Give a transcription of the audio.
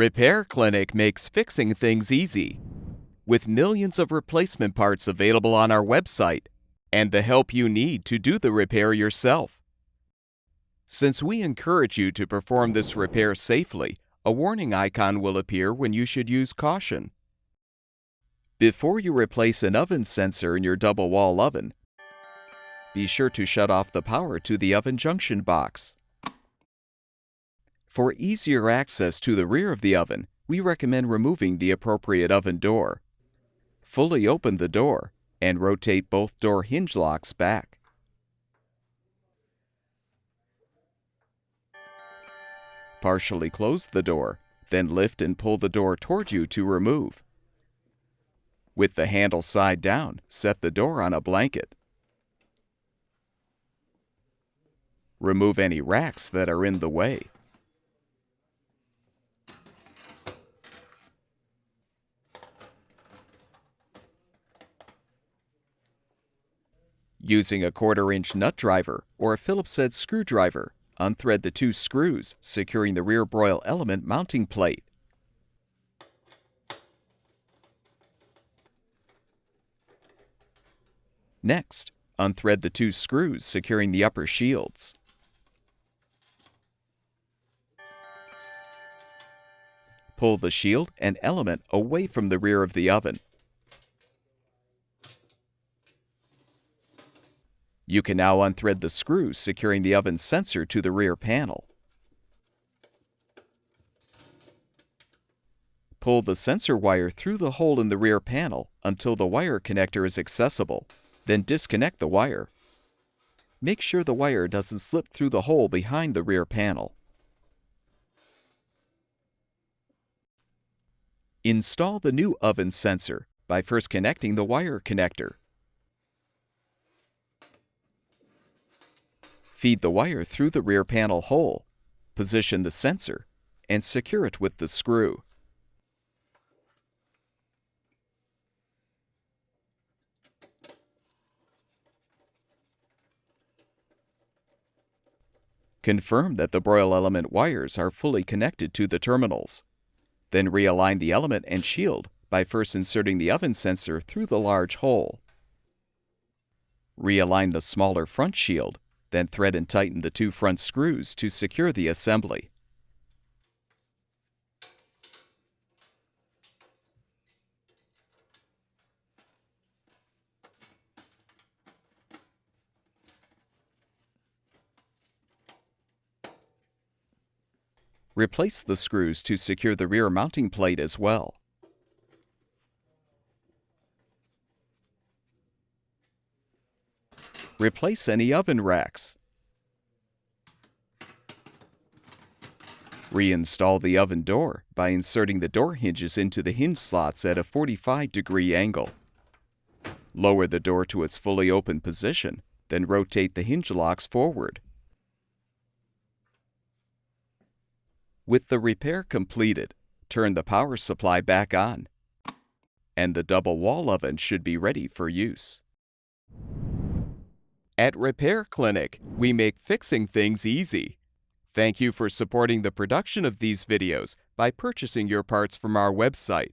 Repair Clinic makes fixing things easy. With millions of replacement parts available on our website and the help you need to do the repair yourself. Since we encourage you to perform this repair safely, a warning icon will appear when you should use caution. Before you replace an oven sensor in your double wall oven, be sure to shut off the power to the oven junction box. For easier access to the rear of the oven, we recommend removing the appropriate oven door. Fully open the door and rotate both door hinge locks back. Partially close the door, then lift and pull the door toward you to remove. With the handle side down, set the door on a blanket. Remove any racks that are in the way. Using a 1/4-inch nut driver or a Phillips-head screwdriver, unthread the 2 screws securing the rear broil element mounting plate. Next, unthread the 2 screws securing the upper shields. Pull the shield and element away from the rear of the oven. You can now unthread the screws securing the oven sensor to the rear panel. Pull the sensor wire through the hole in the rear panel until the wire connector is accessible. Then disconnect the wire. Make sure the wire doesn't slip through the hole behind the rear panel. Install the new oven sensor by first connecting the wire connector. Feed the wire through the rear panel hole, position the sensor, and secure it with the screw. Confirm that the broil element wires are fully connected to the terminals. Then realign the element and shield by first inserting the oven sensor through the large hole. Realign the smaller front shield, then thread and tighten the 2 front screws to secure the assembly. Replace the screws to secure the rear mounting plate as well. Replace any oven racks. Reinstall the oven door by inserting the door hinges into the hinge slots at a 45-degree angle. Lower the door to its fully open position, then rotate the hinge locks forward. With the repair completed, turn the power supply back on, and the double wall oven should be ready for use. At Repair Clinic, we make fixing things easy. Thank you for supporting the production of these videos by purchasing your parts from our website.